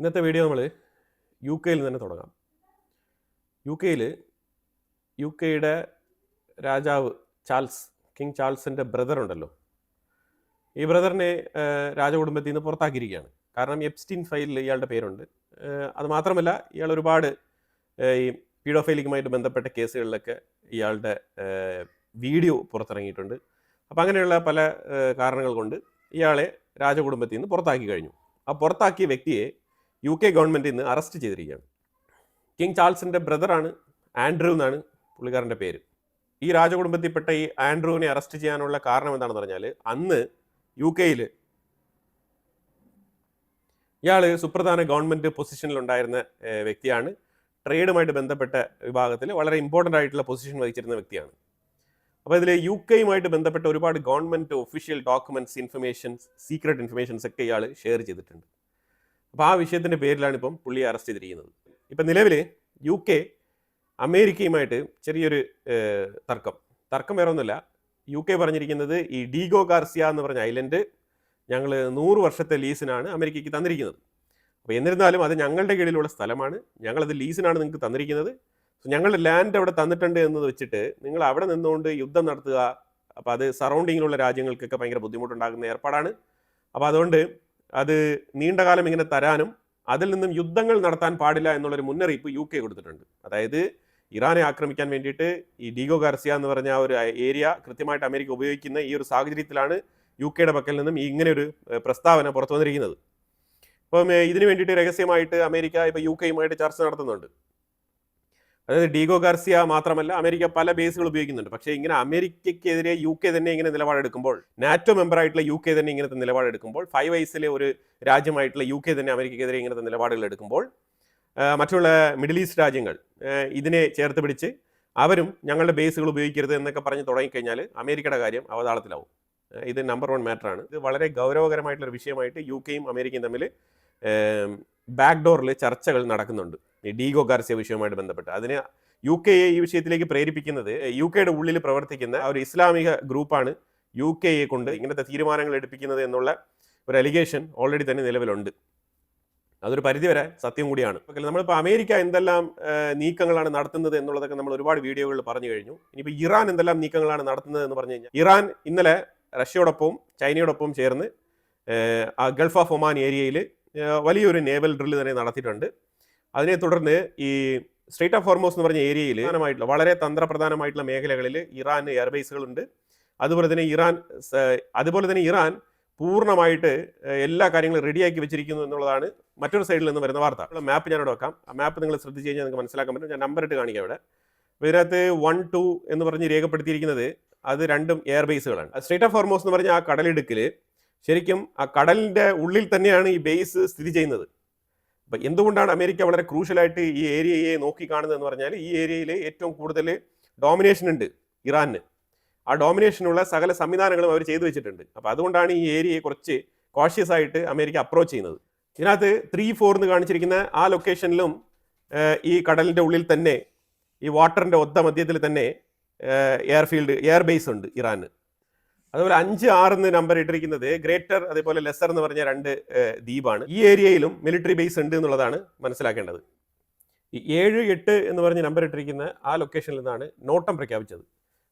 ഇന്നത്തെ വീഡിയോ നമ്മൾ യു കെയിൽ തന്നെ തുടങ്ങാം. യു കെയുടെ രാജാവ് കിങ് ചാൾസിൻ്റെ ബ്രദർ ഉണ്ടല്ലോ, ഈ ബ്രദറിനെ രാജകുടുംബത്തിൽ നിന്ന് പുറത്താക്കിയിരിക്കുകയാണ്. കാരണം എപ്സ്റ്റീൻ ഫയലിൽ ഇയാളുടെ പേരുണ്ട്. അത് മാത്രമല്ല, ഇയാൾ ഒരുപാട് ഈ പീഡോഫൈലിക്കുമായിട്ട് ബന്ധപ്പെട്ട കേസുകളിലൊക്കെ ഇയാളുടെ വീഡിയോ പുറത്തിറങ്ങിയിട്ടുണ്ട്. അപ്പോൾ അങ്ങനെയുള്ള പല കാരണങ്ങൾ കൊണ്ട് ഇയാളെ രാജകുടുംബത്തിൽ നിന്ന് പുറത്താക്കി കഴിഞ്ഞു. ആ പുറത്താക്കിയ വ്യക്തിയെ യു കെ ഗവൺമെൻറ് ഇന്ന് അറസ്റ്റ് ചെയ്തിരിക്കുകയാണ്. കിങ് ചാൾസിൻ്റെ ബ്രദറാണ്, ആൻഡ്രൂ എന്നാണ് പുള്ളിക്കാരൻ്റെ പേര്. ഈ രാജകുടുംബത്തിൽപ്പെട്ട ഈ ആൻഡ്രൂവിനെ അറസ്റ്റ് ചെയ്യാനുള്ള കാരണം എന്താണെന്ന് പറഞ്ഞാൽ, അന്ന് യു കെയിൽ ഇയാൾ സുപ്രധാന ഗവൺമെൻറ് പൊസിഷനിലുണ്ടായിരുന്ന വ്യക്തിയാണ്. ട്രേഡുമായിട്ട് ബന്ധപ്പെട്ട വിഭാഗത്തിൽ വളരെ ഇമ്പോർട്ടൻ്റ് ആയിട്ടുള്ള പൊസിഷൻ വഹിച്ചിരുന്ന വ്യക്തിയാണ്. അപ്പോൾ ഇതിൽ യു കെയുമായിട്ട് ബന്ധപ്പെട്ട ഒരുപാട് government official documents, informations, secret informations ഒക്കെ ഇയാൾ ഷെയർ ചെയ്തിട്ടുണ്ട്. അപ്പോൾ ആ വിഷയത്തിൻ്റെ പേരിലാണ് ഇപ്പം പുള്ളിയെ അറസ്റ്റ് ചെയ്തിരിക്കുന്നത്. ഇപ്പം നിലവിൽ യു കെ അമേരിക്കയുമായിട്ട് ചെറിയൊരു തർക്കം വേറെ ഒന്നുമില്ല. യു കെ പറഞ്ഞിരിക്കുന്നത് ഈ ഡീഗോ ഗാർസിയ എന്ന് പറഞ്ഞ ഐലൻഡ് ഞങ്ങൾ 100 വർഷത്തെ ലീസിനാണ് അമേരിക്കയ്ക്ക് തന്നിരിക്കുന്നത്. അപ്പോൾ എന്നിരുന്നാലും അത് ഞങ്ങളുടെ കീഴിലുള്ള സ്ഥലമാണ്, ഞങ്ങളത് ലീസിനാണ് നിങ്ങൾക്ക് തന്നിരിക്കുന്നത്. സോ ഞങ്ങളുടെ ലാൻഡ് അവിടെ തന്നിട്ടുണ്ട് എന്നത് വെച്ചിട്ട് നിങ്ങൾ അവിടെ നിന്നുകൊണ്ട് യുദ്ധം നടത്തുക, അപ്പോൾ അത് സറൗണ്ടിങ്ങിലുള്ള രാജ്യങ്ങൾക്കൊക്കെ ഭയങ്കര ബുദ്ധിമുട്ടുണ്ടാകുന്ന ഏർപ്പാടാണ്. അപ്പോൾ അതുകൊണ്ട് അത് നീണ്ടകാലം ഇങ്ങനെ തരാനും അതിൽ നിന്നും യുദ്ധങ്ങൾ നടത്താൻ പാടില്ല എന്നുള്ളൊരു മുന്നറിയിപ്പ് യു കെ കൊടുത്തിട്ടുണ്ട്. അതായത് ഇറാനെ ആക്രമിക്കാൻ വേണ്ടിയിട്ട് ഈ ഡീഗോ ഗാർസിയ എന്ന് പറഞ്ഞ ഒരു ഏരിയ കൃത്യമായിട്ട് അമേരിക്ക ഉപയോഗിക്കുന്ന ഈ ഒരു സാഹചര്യത്തിലാണ് യു കെയുടെ പക്കൽ നിന്നും ഇങ്ങനെ ഒരു പ്രസ്താവന പുറത്തു വന്നിരിക്കുന്നത്. അപ്പം ഇതിനു വേണ്ടിയിട്ട് രഹസ്യമായിട്ട് അമേരിക്ക ഇപ്പോൾ യു കെയുമായിട്ട് ചർച്ച നടത്തുന്നുണ്ട്. അതായത് ഡീഗോ ഗാർസിയ മാത്രമല്ല, അമേരിക്ക പല ബേസുകൾ ഉപയോഗിക്കുന്നുണ്ട്. പക്ഷേ ഇങ്ങനെ അമേരിക്കയ്ക്കെതിരെ യു കെ തന്നെ ഇങ്ങനെ നിലപാടെടുക്കുമ്പോൾ, നാറ്റോ മെമ്പറായിട്ടുള്ള യു കെ തന്നെ ഇങ്ങനത്തെ നിലപാടെടുക്കുമ്പോൾ, 5 ഐസിലെ ഒരു രാജ്യമായിട്ടുള്ള യു കെ തന്നെ അമേരിക്കയ്ക്കെതിരെ ഇങ്ങനത്തെ നിലപാടുകൾ എടുക്കുമ്പോൾ, മറ്റുള്ള മിഡിൽ ഈസ്റ്റ് രാജ്യങ്ങൾ ഇതിനെ ചേർത്ത് പിടിച്ച് അവരും ഞങ്ങളുടെ ബേസുകൾ ഉപയോഗിക്കരുത് എന്നൊക്കെ പറഞ്ഞ് തുടങ്ങിക്കഴിഞ്ഞാൽ അമേരിക്കയുടെ കാര്യം അവതാളത്തിലാവും. ഇത് നമ്പർ 1 മാറ്ററാണ്. ഇത് വളരെ ഗൗരവകരമായിട്ടുള്ളൊരു വിഷയമായിട്ട് യു കെയും അമേരിക്കയും തമ്മിൽ ബാക്ക് ഡോറിൽ ചർച്ചകൾ നടക്കുന്നുണ്ട് ഈ ഡീഗോ ഗാർസിയ വിഷയവുമായിട്ട് ബന്ധപ്പെട്ട്. അതിന് യു കെയെ ഈ വിഷയത്തിലേക്ക് പ്രേരിപ്പിക്കുന്നത് യു കെയുടെ ഉള്ളിൽ പ്രവർത്തിക്കുന്ന ഒരു ഇസ്ലാമിക ഗ്രൂപ്പാണ് യു കെയെ കൊണ്ട് ഇങ്ങനത്തെ തീരുമാനങ്ങൾ എടുപ്പിക്കുന്നത് എന്നുള്ള ഒരു അലിഗേഷൻ ഓൾറെഡി തന്നെ നിലവിലുണ്ട്. അതൊരു പരിധിവരെ സത്യം കൂടിയാണ്. നമ്മളിപ്പോൾ അമേരിക്ക എന്തെല്ലാം നീക്കങ്ങളാണ് നടത്തുന്നത് എന്നുള്ളതൊക്കെ നമ്മൾ ഒരുപാട് വീഡിയോകളിൽ പറഞ്ഞു കഴിഞ്ഞു. ഇനിയിപ്പോൾ ഇറാൻ എന്തെല്ലാം നീക്കങ്ങളാണ് നടത്തുന്നത് എന്ന് പറഞ്ഞു കഴിഞ്ഞാൽ, ഇറാൻ ഇന്നലെ റഷ്യയോടൊപ്പവും ചൈനയോടൊപ്പം ചേർന്ന് ആ ഗൾഫ് ഓഫ് ഒമാൻ ഏരിയയിൽ വലിയൊരു നേവൽ ഡ്രില്ല് തന്നെ നടത്തിയിട്ടുണ്ട്. അതിനെ തുടർന്ന് ഈ സ്ട്രേറ്റ് ഓഫ് ഹോർമോസ് എന്ന് പറഞ്ഞ ഏരിയയിൽ വളരെ തന്ത്രപ്രധാനമായിട്ടുള്ള മേഖലകളിൽ ഇറാൻ എയർബേസുകളുണ്ട്. അതുപോലെ തന്നെ ഇറാൻ പൂർണ്ണമായിട്ട് എല്ലാ കാര്യങ്ങളും റെഡിയാക്കി വെച്ചിരിക്കുന്നു എന്നുള്ളതാണ് മറ്റൊരു സൈഡിൽ നിന്ന് വരുന്ന വാർത്ത. മാപ്പ് ഞാനിവിടെ വെക്കാം. ആ മാപ്പ് നിങ്ങൾ ശ്രദ്ധിച്ച് കഴിഞ്ഞാൽ നിങ്ങൾക്ക് മനസ്സിലാക്കാൻ പറ്റും. ഞാൻ നമ്പർ ഇട്ട് കാണിക്കാം ഇവിടെ. അപ്പോൾ ഇതിനകത്ത് 1, 2 എന്ന് പറഞ്ഞ് രേഖപ്പെടുത്തിയിരിക്കുന്നത് അത് രണ്ടും എയർബേസുകളാണ്. സ്ട്രേറ്റ് ഓഫ് ഹോർമോസ് എന്ന് പറഞ്ഞ ആ കടലിടുക്കിൽ ശരിക്കും ആ കടലിൻ്റെ ഉള്ളിൽ തന്നെയാണ് ഈ ബേസ് സ്ഥിതി ചെയ്യുന്നത്. അപ്പം എന്തുകൊണ്ടാണ് അമേരിക്ക വളരെ ക്രൂഷ്യലായിട്ട് ഈ ഏരിയയെ നോക്കി കാണുന്നത് എന്ന് പറഞ്ഞാൽ, ഈ ഏരിയയിൽ ഏറ്റവും കൂടുതൽ ഡോമിനേഷൻ ഉണ്ട് ഇറാന്. ആ ഡോമിനേഷനുള്ള സകല സംവിധാനങ്ങളും അവർ ചെയ്തു വെച്ചിട്ടുണ്ട്. അപ്പോൾ അതുകൊണ്ടാണ് ഈ ഏരിയയെ കുറച്ച് കോഷ്യസ് ആയിട്ട് അമേരിക്ക അപ്രോച്ച് ചെയ്യുന്നത്. ഇതിനകത്ത് 3-4 എന്ന് കാണിച്ചിരിക്കുന്ന ആ ലൊക്കേഷനിലും ഈ കടലിൻ്റെ ഉള്ളിൽ തന്നെ ഈ വാട്ടറിൻ്റെ മധ്യത്തിൽ തന്നെ എയർ ബേസ് ഉണ്ട് ഇറാന്. അതുപോലെ 5-6 എന്ന് നമ്പർ ഇട്ടിരിക്കുന്നത് ഗ്രേറ്റർ അതേപോലെ ലെസർ എന്ന് പറഞ്ഞ 2 ദ്വീപാണ്. ഈ ഏരിയയിലും മിലിറ്ററി ബേസ് ഉണ്ട് എന്നുള്ളതാണ് മനസ്സിലാക്കേണ്ടത്. ഈ 7-8 എന്ന് പറഞ്ഞ് നമ്പർ ഇട്ടിരിക്കുന്ന ആ ലൊക്കേഷനിൽ നിന്നാണ് നോട്ടം പ്രഖ്യാപിച്ചത്.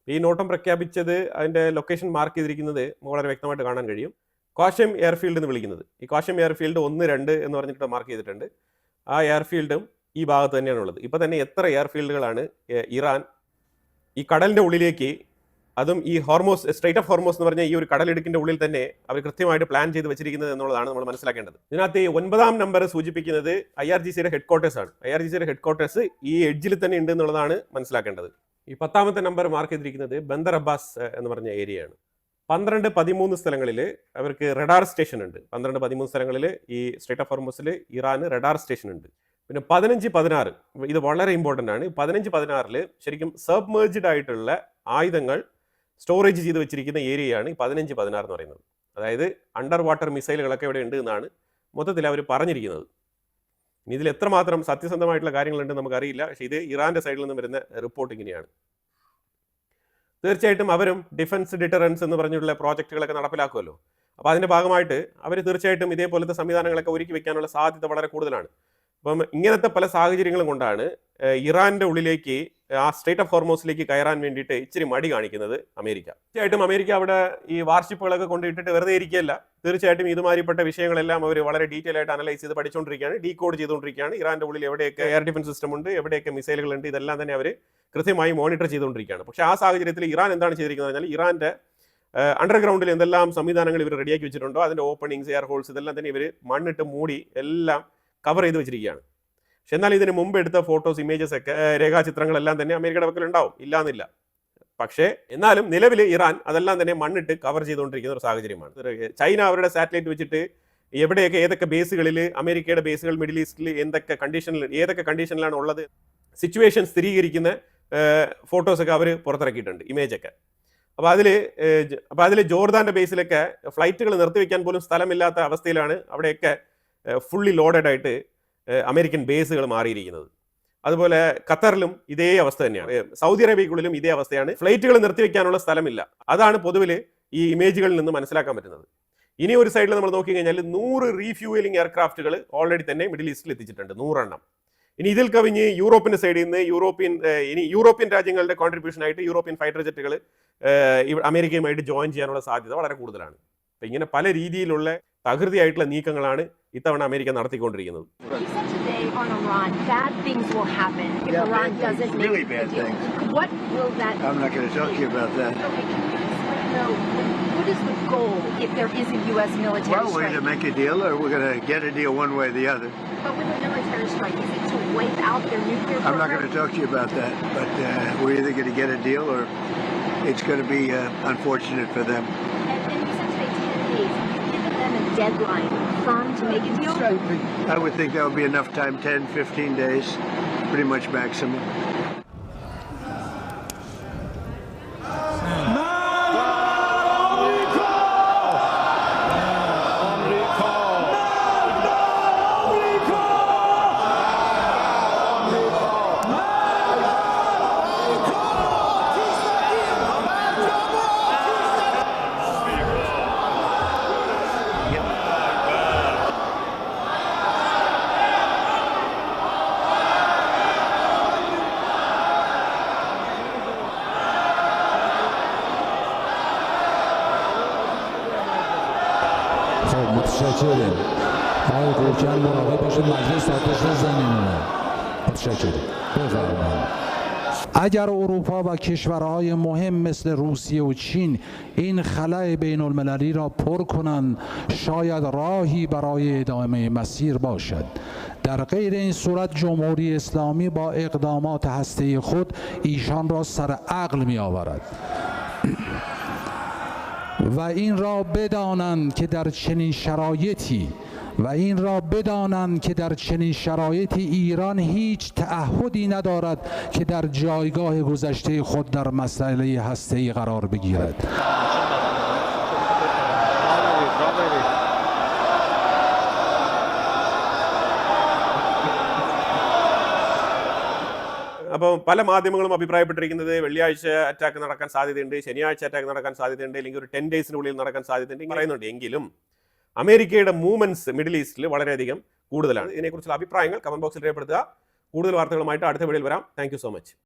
ഈ നോട്ടം പ്രഖ്യാപിച്ചത് അതിൻ്റെ ലൊക്കേഷൻ മാർക്ക് ചെയ്തിരിക്കുന്നത് വളരെ വ്യക്തമായിട്ട് കാണാൻ കഴിയും. കോഷം എയർഫീൽഡ് എന്ന് വിളിക്കുന്നത്. ഈ കോഷം എയർഫീൽഡ് 1, 2 എന്ന് പറഞ്ഞിട്ട് മാർക്ക് ചെയ്തിട്ടുണ്ട്. ആ എയർഫീൽഡും ഈ ഭാഗത്ത് തന്നെയാണുള്ളത്. ഇപ്പോൾ തന്നെ എത്ര എയർഫീൽഡുകളാണ് ഇറാൻ ഈ കടലിൻ്റെ ഉള്ളിലേക്ക്, അതും ഈ സ്ട്രേറ്റ് ഓഫ് ഹോർമോസ് എന്ന് പറഞ്ഞ ഈ ഒരു കടലിടുക്കിൻ്റെ ഉള്ളിൽ തന്നെ അവർ കൃത്യമായിട്ട് പ്ലാൻ ചെയ്ത് വെച്ചിരിക്കുന്നത് എന്നുള്ളതാണ് നമ്മൾ മനസ്സിലാക്കേണ്ടത്. ഇതിനകത്ത് 9-ാം നമ്പർ സൂചിപ്പിക്കുന്നത് IRGCയുടെ ഹെഡ്ക്വാർട്ടേഴ്സ് ആണ്. IRGCയുടെ ഹെഡ്ക്വാർട്ടേഴ്സ് ഈ എഡ്ജിൽ തന്നെ ഉണ്ട് എന്നുള്ളതാണ് മനസ്സിലാക്കേണ്ടത്. ഈ 10-ാമത്തെ നമ്പർ മാർക്ക് ചെയ്തിരിക്കുന്നത് ബന്ദർ അബ്ബാസ് എന്ന് പറഞ്ഞ ഏരിയയാണ്. 12-13 സ്ഥലങ്ങളിൽ അവർക്ക് റഡാർ സ്റ്റേഷൻ ഉണ്ട്. 12-13 സ്ഥലങ്ങളിൽ ഈ സ്ട്രേറ്റ് ഓഫ് ഹോർമോസിൽ ഇറാന് റഡാർ സ്റ്റേഷൻ ഉണ്ട്. പിന്നെ 15-16 ഇത് വളരെ ഇമ്പോർട്ടൻ്റ് ആണ്. 15-16 ശരിക്കും സബ്മേർജ്ഡ് ആയിട്ടുള്ള ആയുധങ്ങൾ സ്റ്റോറേജ് ചെയ്ത് വെച്ചിരിക്കുന്ന ഏരിയയാണ് ഈ 15-16 എന്ന് പറയുന്നത്. അതായത് അണ്ടർ വാട്ടർ മിസൈലുകളൊക്കെ ഇവിടെ ഉണ്ട് എന്നാണ് മൊത്തത്തിൽ അവർ പറഞ്ഞിരിക്കുന്നത്. ഇനി ഇതിൽ എത്രമാത്രം സത്യസന്ധമായിട്ടുള്ള കാര്യങ്ങളുണ്ടെന്ന് നമുക്കറിയില്ല. പക്ഷേ ഇത് ഇറാൻ്റെ സൈഡിൽ നിന്ന് വരുന്ന റിപ്പോർട്ട് ഇങ്ങനെയാണ്. തീർച്ചയായിട്ടും അവരും ഡിഫൻസ് ഡിറ്ററൻസ് എന്ന് പറഞ്ഞിട്ടുള്ള പ്രോജക്റ്റുകളൊക്കെ നടപ്പിലാക്കുമല്ലോ. അപ്പോൾ അതിൻ്റെ ഭാഗമായിട്ട് അവർ തീർച്ചയായിട്ടും ഇതേപോലത്തെ സംവിധാനങ്ങളൊക്കെ ഒരുക്കി വെക്കാനുള്ള സാധ്യത വളരെ കൂടുതലാണ്. അപ്പം ഇങ്ങനത്തെ പല സാഹചര്യങ്ങളും കൊണ്ടാണ് ഇറാന്റെ ഉള്ളിലേക്ക് ആ സ്ട്രേറ്റ് ഓഫ് ഹോർമോസിലേക്ക് കയറാൻ വേണ്ടിയിട്ട് ഇച്ചിരി മടി കാണിക്കുന്നത് അമേരിക്ക. തീർച്ചയായിട്ടും അമേരിക്ക അവിടെ ഈ വാർഷിപ്പുകളൊക്കെ കൊണ്ടിട്ടിട്ട് വെറുതെ ഇരിക്കുകയല്ല. തീർച്ചയായിട്ടും ഇതുമാതിരിപ്പെട്ട വിഷയങ്ങളെല്ലാം അവർ വളരെ ഡീറ്റെയിൽ ആയിട്ട് അനലൈസ് ചെയ്ത് പഠിച്ചുകൊണ്ടിരിക്കുകയാണ്, ഡീകോഡ് ചെയ്തുകൊണ്ടിരിക്കുകയാണ്. ഇറാന്റെ ഉള്ളിൽ എവിടെയൊക്കെ എയർ ഡിഫൻസ് സിസ്റ്റം ഉണ്ട്, എവിടെയൊക്കെ മിസൈലുകൾ ഉണ്ട്, ഇതെല്ലാം തന്നെ അവർ കൃത്യമായി മോണിറ്റർ ചെയ്തുകൊണ്ടിരിക്കുകയാണ്. പക്ഷേ ആ സാഹചര്യത്തിൽ ഇറാൻ എന്താണ് ചെയ്തിരിക്കുന്നത് പറഞ്ഞാൽ ഇറാന്റെ അണ്ടർഗ്രൗണ്ടിൽ എന്തെല്ലാം സംവിധാനങ്ങൾ ഇവർ റെഡിയാക്കി വെച്ചിട്ടുണ്ടോ അതിന്റെ ഓപ്പണിങ്സ്, എയർ ഹോൾസ് ഇതെല്ലാം തന്നെ ഇവർ മണ്ണിട്ട് മൂടി എല്ലാം കവർ ചെയ്ത് വെച്ചിരിക്കുകയാണ്. പക്ഷെ എന്നാൽ ഇതിന് മുമ്പ് എടുത്ത ഫോട്ടോസ്, ഇമേജസ് ഒക്കെ, രേഖാചിത്രങ്ങളെല്ലാം തന്നെ അമേരിക്കയുടെ പക്കലുണ്ടാവും, ഇല്ലാന്നില്ല. പക്ഷേ എന്നാലും നിലവിൽ ഇറാൻ അതെല്ലാം തന്നെ മണ്ണിട്ട് കവർ ചെയ്തുകൊണ്ടിരിക്കുന്ന ഒരു സാഹചര്യമാണ്. ചൈന അവരുടെ സാറ്റലൈറ്റ് വെച്ചിട്ട് എവിടെയൊക്കെ ഏതൊക്കെ ബേസുകളിൽ അമേരിക്കയുടെ ബേസുകൾ മിഡിൽ ഈസ്റ്റിൽ ഏതൊക്കെ കണ്ടീഷനിലാണ് ഉള്ളത് സിറ്റുവേഷൻ സ്ഥിരീകരിക്കുന്ന ഫോട്ടോസൊക്കെ അവർ പുറത്തിറക്കിയിട്ടുണ്ട്, ഇമേജൊക്കെ. അപ്പോൾ അതിൽ ജോർദാന്റെ ബേസിലൊക്കെ ഫ്ലൈറ്റുകൾ നിർത്തിവെക്കാൻ പോലും സ്ഥലമില്ലാത്ത അവസ്ഥയിലാണ് അവിടെയൊക്കെ ഫുള്ളി ലോഡഡ് ആയിട്ട് അമേരിക്കൻ ബേസുകൾ മാറിയിരിക്കുന്നത്. അതുപോലെ ഖത്തറിലും ഇതേ അവസ്ഥ തന്നെയാണ്, സൗദി അറേബ്യക്കുള്ളിലും ഇതേ അവസ്ഥയാണ്. ഫ്ലൈറ്റുകൾ നിർത്തിവെക്കാനുള്ള സ്ഥലമില്ല. അതാണ് പൊതുവിൽ ഈ ഇമേജുകളിൽ നിന്ന് മനസ്സിലാക്കാൻ പറ്റുന്നത്. ഇനി ഒരു സൈഡിൽ നമ്മൾ നോക്കിക്കഴിഞ്ഞാൽ 100 റീഫ്യൂവലിംഗ് എയർക്രാഫ്റ്റുകൾ ഓൾറെഡി തന്നെ മിഡിൽ ഈസ്റ്റിൽ എത്തിച്ചിട്ടുണ്ട്, 100 എണ്ണം. ഇനി ഇതിൽ കവിഞ്ഞ് യൂറോപ്പിന്റെ സൈഡിൽ നിന്ന് യൂറോപ്യൻ രാജ്യങ്ങളുടെ കോൺട്രിബ്യൂഷൻ ആയിട്ട് യൂറോപ്യൻ ഫൈറ്റർ ജെറ്റുകൾ അമേരിക്കയുമായിട്ട് ജോയിൻ ചെയ്യാനുള്ള സാധ്യത വളരെ കൂടുതലാണ്. അപ്പം ഇങ്ങനെ പല രീതിയിലുള്ള തകൃതിയായിട്ടുള്ള നീക്കങ്ങളാണ് ഇത്തവണ അമേരിക്ക നടത്തിക്കൊണ്ടിരിക്കുന്നത്. What is the goal if there is a U.S. military strike? Well, we're going to make a deal, or we're going to get a deal one way or the other. But with a military strike, is it to wipe out their nuclear program? I'm not going to talk to you about that, but we're either going to get a deal or it's going to be unfortunate for them. And you said today 10 days. Have you given them a deadline firm to make a deal? I would think that would be enough time, 10, 15 days, pretty much maximum. متشکرم. آقای گورکن مراقب باشید مجلس آتش نزنه. متشکرم. بفرمایید. اگر اروپا و کشورهای مهم مثل روسیه و چین این خلأ بین المللی را پر کنند شاید راهی برای ادامه مسیر باشد. در غیر این صورت جمهوری اسلامی با اقدامات هسته‌ای خود ایشان را سر عقل می آورد. و این را بدانند که در چنین شرایطی ایران هیچ تعهدی ندارد که در جایگاه گذشته خود در مسئله هسته‌ای قرار بگیرد. അപ്പോൾ പല മാധ്യമങ്ങളും അഭിപ്രായപ്പെട്ടിരിക്കുന്നത് വെള്ളിയാഴ്ച attack നടക്കാൻ സാധ്യതയുണ്ട്, ശനിയാഴ്ച attack നടക്കാൻ സാധ്യതയുണ്ട്, അല്ലെങ്കിൽ ഒരു 10 ഡേയ്സിനുള്ളിൽ നടക്കാൻ സാധ്യതയുണ്ട് പറയുന്നുണ്ട്. എങ്കിലും അമേരിക്കയുടെ മൂവ്മെന്റ്സ് മിഡിൽ ഈസ്റ്റിൽ വളരെയധികം കൂടുതലാണ്. ഇതിനെക്കുറിച്ചുള്ള അഭിപ്രായങ്ങൾ കമന്റ് ബോക്സിൽ രേഖപ്പെടുത്തുക. കൂടുതൽ വാർത്തകളുമായിട്ട് അടുത്ത വീഡിയോയിൽ വരാം. Thank you so much.